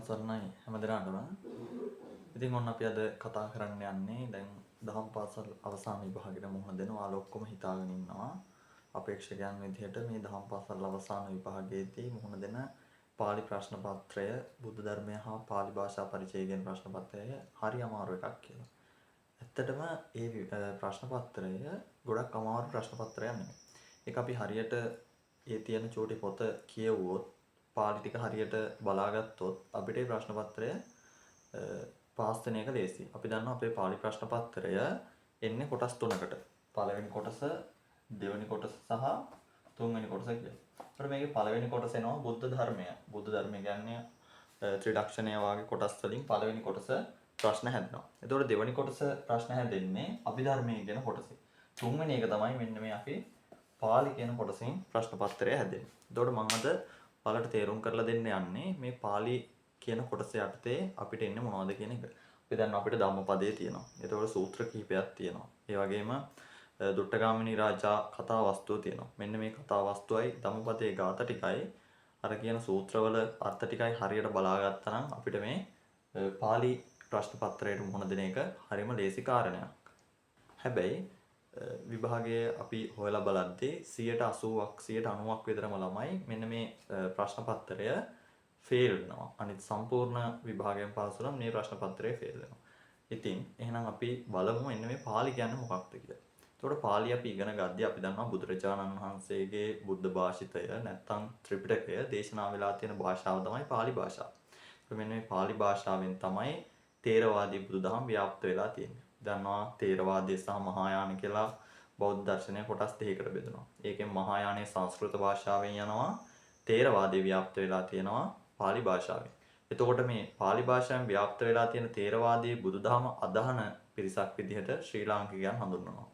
සරණයි හැම දිනකටම. ඉතින් ඔන්න අපි අද කතා කරන්න යන්නේ දැන් දහම් පාසල් අවසාන විභාගෙට මුහුණ දෙනවා. ඔයාලා ඔක්කොම හිතාගෙන ඉන්නවා. අපේක්ෂකයන් විදිහට මේ දහම් පාසල් අවසාන විභාගයේදී මුහුණ දෙන පාලි ප්‍රශ්න පත්‍රය, බුද්ධ ධර්මය හා පාලි භාෂා පරිචය කියන ප්‍රශ්න පත්‍රය හරි අමාරු එකක් කියලා. ඇත්තටම මේ ප්‍රශ්න පත්‍රය ගොඩක් අමාරු ප්‍රශ්න පත්‍රයක් නෙමෙයි. ඒක අපි හරියට ඒ තියෙන චෝටි පොත කියවුවොත් පාලි ටික හරියට බලාගත්තොත් අපිට මේ ප්‍රශ්න පත්‍රය පාස් වෙන එක ලේසියි. අපි දන්නවා අපේ පාලි ප්‍රශ්න පත්‍රය එන්නේ කොටස් තුනකට. පළවෙනි කොටස, දෙවෙනි කොටස සහ තුන්වෙනි කොටස කියලා. ඒතර මේකේ පළවෙනි කොටස එනවා බුද්ධ ධර්මය. බුද්ධ ධර්මය කියන්නේ ත්‍රිලක්ෂණය වාගේ කොටස් වලින් පළවෙනි කොටස ප්‍රශ්න හැදෙනවා. එතකොට දෙවෙනි කොටස ප්‍රශ්න හැදෙන්නේ අභිධර්මයේ කියන කොටසෙන්. තුන්වෙනි එක තමයි මෙන්න මේ අපි පාලි කියන කොටසෙන් ප්‍රශ්න පත්‍රය හැදෙන්නේ. එතකොට මම අද ඔයාලට තේරුම් කරලා දෙන්න යන්නේ මේ පාලි කියන කොටස යටතේ අපිට එන්නේ මොනවද කියන එක. අපි දන්නවා අපිට ධම්මපදයේ තියෙනවා. ඒතකොට සූත්‍ර කිහිපයක් තියෙනවා. ඒ වගේම දුට්ටගාමිනී රාජා කතා වස්තුව තියෙනවා. මෙන්න මේ කතා වස්තුවයි ධම්මපදයේ ගාථා ටිකයි අර කියන සූත්‍රවල අර්ථ ටිකයි හරියට බලාගත්තා නම් අපිට මේ පාලි ප්‍රශ්න පත්‍රයට මුහුණ දෙන එක හරිම ලේසි කාරණයක්. හැබැයි විභාගයේ අපි හොයලා බලද්දී 80%ක් 90%ක් විතරම ළමයි මෙන්න මේ ප්‍රශ්න පත්‍රය ෆේල් වෙනවා. අනිත් සම්පූර්ණ විභාගයෙන් පාස් වුණා මේ ප්‍රශ්න පත්‍රය ෆේල් වෙනවා. ඉතින් එහෙනම් අපි බලමු මෙන්න මේ පාලි කියන්නේ මොකක්ද කියලා. එතකොට පාලි අපි ඉගෙන ගද්දී අපි දන්නවා බුදුරජාණන් වහන්සේගේ බුද්ධ භාෂිතය නැත්නම් ත්‍රිපිටකය දේශනා වෙලා තියෙන භාෂාව තමයි පාලි භාෂාව. මෙන්න මේ පාලි භාෂාවෙන් තමයි තේරවාදී බුදුදහම ව්‍යාප්ත වෙලා තියෙන්නේ. දන්නවා තේරවාදය සහ මහායාන කියලා බෞද්ධ දර්ශනය කොටස් දෙකකට බෙදෙනවා. ඒකෙන් මහායානයේ සංස්කෘත භාෂාවෙන් යනවා, තේරවාදය ව්‍යාප්ත වෙලා තියෙනවා පාලි භාෂාවෙන්. එතකොට මේ පාලි භාෂාවෙන් ව්‍යාප්ත වෙලා තියෙන තේරවාදී බුදුදහම අදහන පිරිසක් විදිහට ශ්‍රී ලාංකිකයන් හඳුන්වනවා.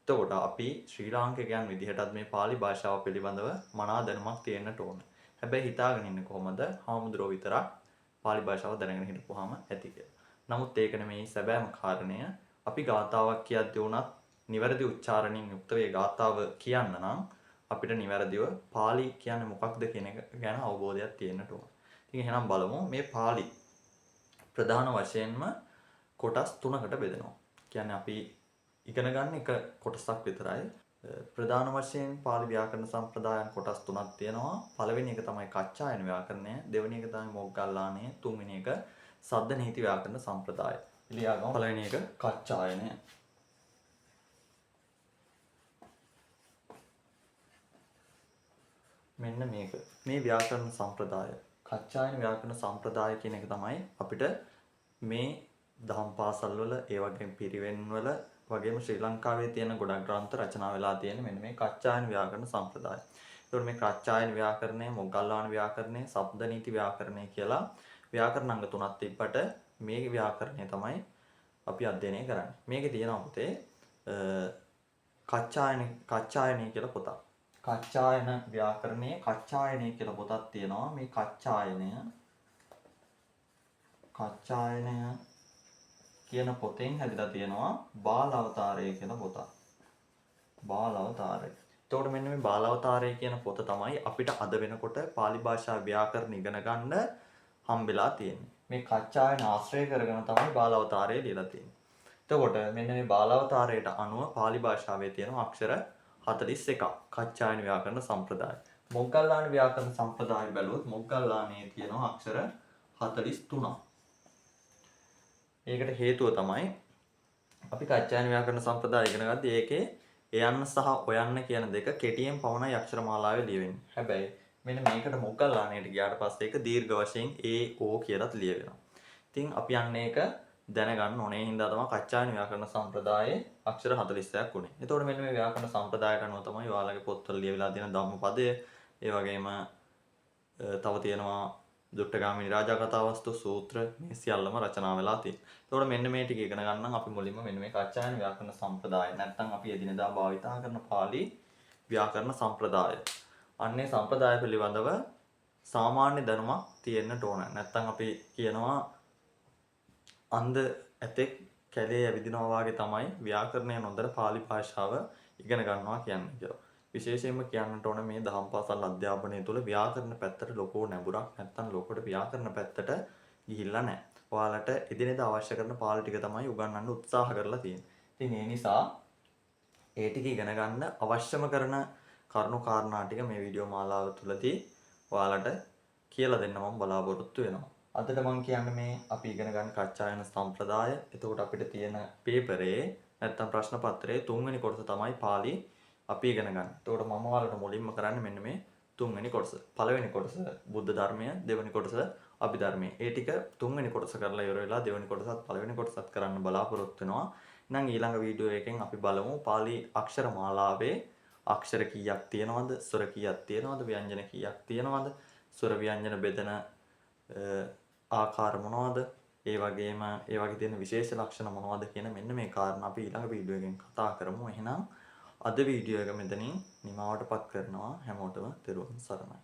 එතකොට අපි ශ්‍රී ලාංකිකයන් විදිහටත් මේ පාලි භාෂාව පිළිබඳව මනා දැනුමක් තියෙන්නට ඕන. හැබැයි හිතාගෙන ඉන්නේ කොහොමද? හාමුදුරුවෝ විතරක් පාලි භාෂාව දැනගෙන හිටපුවාම ඇති කියලා. නමුත් ඒක නෙමෙයි සැබෑම කාරණය. අපි ගාතාවක් කියද්දී උනත් නිවැරදි උච්චාරණයෙන් යුක්ත වේ ගාතාව කියන්න නම් අපිට නිවැරදිව පාලි කියන්නේ මොකක්ද කියන එක ගැන අවබෝධයක් තියෙන්නට ඕන. ඉතින් එහෙනම් බලමු මේ පාලි ප්‍රධාන වශයෙන්ම කොටස් තුනකට බෙදෙනවා. කියන්නේ අපි ඉගෙන ගන්න එක කොටසක් විතරයි. ප්‍රධාන වශයෙන් පාලි ව්‍යාකරණ සම්ප්‍රදායන් කොටස් තුනක් තියෙනවා. පළවෙනි එක තමයි කච්චායන ව්‍යාකරණය, දෙවෙනි එක තමයි මොග්ගල්ලාණය, තුන්වෙනි එක සද්ද නීති ව්‍යාකරණ සම්ප්‍රදාය. ලියාගමු. පළවෙනි එක කච්චායනය. මෙන්න මේක. මේ ව්‍යාකරණ සම්ප්‍රදාය. කච්චායන ව්‍යාකරණ සම්ප්‍රදාය කියන එක තමයි අපිට මේ දහම් පාසල් වල ඒ වගේම පිරිවෙන් වල වගේම ශ්‍රී ලංකාවේ තියෙන ගොඩක් ග්‍රන්ථ රචනා වෙලා තියෙන මෙන්න මේ කච්චායන ව්‍යාකරණ සම්ප්‍රදාය. ඒතකොට මේ කච්චායන ව්‍යාකරණය, මොග්ගල්ලාන ව්‍යාකරණය, සබ්ද නීති ව්‍යාකරණය කියලා ව්‍යාකරණ අංග තුනක් තිබ්බට මේ ව්‍යාකරණය තමයි අපි අධ්‍යයනය කරන්නේ. මේකේ තියෙනවා පුතේ කච්චායනය කියලා පොතක්. කච්චායන ව්‍යාකරණයේ කච්චායනය කියලා පොතක් තියෙනවා. මේ කච්චායනය කියන පොතෙන් හැදිලා තියෙනවා බාල අවතාරය කියලා පොතක්. බාල අවතාරය. එතකොට මෙන්න මේ බාල අවතාරය කියන පොත තමයි අපිට අද වෙනකොට පාලි භාෂා ව්‍යාකරණ ඉගෙන ගන්න හම්බෙලා තියෙන්නේ. මේ කච්චායන ආශ්‍රය කරගෙන තමයි බාල අවතාරය ලියලා තියෙන්නේ. එතකොට මෙන්න මේ බාල අවතාරයට අනුව පාලි භාෂාවේ තියෙන අක්ෂර 41ක් කච්චායන ව්‍යාකරණ සම්ප්‍රදාය. මොග්ගල්ලාන ව්‍යාකරණ සම්ප්‍රදාය බැලුවොත් මොග්ගල්ලානයේ තියෙනවා අක්ෂර 43ක්. ඒකට හේතුව තමයි අපි කච්චායන ව්‍යාකරණ සම්ප්‍රදාය ඉගෙන ගත්තී ඒකේ එයන්න සහ ඔයන්න කියන දෙක කෙටියෙන් පවණයි අක්ෂර මාලාවේ ලියවෙන්නේ. හැබැයි මෙන්න මේකට මොග්ගල්ලානයට ගියාට පස්සේ ඒක දීර්ඝ වශයෙන් AO කියලාත් ලියවෙනවා. ඉතින් අපි යන්නේ ඒක දැනගන්න ඕනේ. ඒ හින්දා තමයි කච්චායන ව්‍යාකරණ සම්ප්‍රදායේ අක්ෂර 40ක් උනේ. එතකොට මෙන්න මේ ව්‍යාකරණ සම්ප්‍රදායට අනුව තමයි ඔයාලගේ පොත්වල ලියවිලා තියෙන ධම්මපදය, ඒ වගේම තව තියෙනවා දුට්ටගාමිනී රාජා කතාවස්තු සූත්‍ර මේ සියල්ලම රචනා වෙලා තියෙනවා. එතකොට මෙන්න මේ ටික ඉගෙන ගන්න අපි මුලින්ම මෙන්න මේ කච්චායන ව්‍යාකරණ සම්ප්‍රදාය නැත්නම් අපි එදිනෙදා භාවිතා කරන පාලි ව්‍යාකරණ සම්ප්‍රදාය. අන්නේ සම්ප්‍රදාය පිළිබඳව සාමාන්‍ය දැනුමක් තියෙන්නට ඕන. නැත්නම් අපි කියනවා අන්ධ ඇතෙක් කැලේ ඇවිදිනවා වගේ තමයි ව්‍යාකරණය නොදැන පාලි භාෂාව ඉගෙන ගන්නවා කියන්නේ කියලා. විශේෂයෙන්ම කියන්නට ඕන මේ දහම් පාසල් අධ්‍යාපනය තුළ ව්‍යාකරණ පැත්තට ලොකු නැඹුරක් නැත්තම් ලොකුට ව්‍යාකරණ පැත්තට ගිහිල්ලා නැහැ. ඔයාලට එදිනෙදා අවශ්‍ය කරන පාළි ටික තමයි උගන්වන්න උත්සාහ කරලා තියෙන්නේ. ඉතින් ඒ නිසා ඒ ටික ඉගෙන ගන්න අවශ්‍යම කරන කරුණු කාරණා ටික මේ වීඩියෝ මාලාව තුළදී ඔයාලට කියලා දෙන්න මම බලාපොරොත්තු වෙනවා. අදට මම කියන්නේ මේ අපි ඉගෙන ගන්න කච්චායන සම්ප්‍රදාය. එතකොට අපිට තියෙන පේපරේ නැත්තම් ප්‍රශ්න පත්‍රයේ 3 වෙනි කොටස තමයි පාළි අපි ඉගෙන ගන්න. එතකොට මම ඔයාලට මුලින්ම කරන්නේ මෙන්න මේ 3 වෙනි කොටස. පළවෙනි කොටස බුද්ධ ධර්මය, දෙවෙනි කොටස අභිධර්මය. ඒ ටික 3 වෙනි කොටස කරලා ඉවර වෙලා දෙවෙනි කොටසත් පළවෙනි කොටසත් කරන්න බලාපොරොත්තු වෙනවා. එහෙනම් ඊළඟ වීඩියෝ එකෙන් අපි බලමු පාළි අක්ෂර මාලාවේ අක්ෂර කීයක් තියෙනවද, ස්වර කීයක් තියෙනවද, ව්‍යංජන කීයක් තියෙනවද, ස්වර ව්‍යංජන බෙදෙන ආකාර මොනවද, ඒ වගේම ඒ වගේ තියෙන විශේෂ ලක්ෂණ මොනවද කියන මෙන්න මේ කාරණා අපි ඊළඟ වීඩියෝ එකෙන් කතා කරමු. එහෙනම් අද වීඩියෝ එක මෙතනින් නිමවටපත් කරනවා. හැමෝටම තෙරුවන් සරණයි.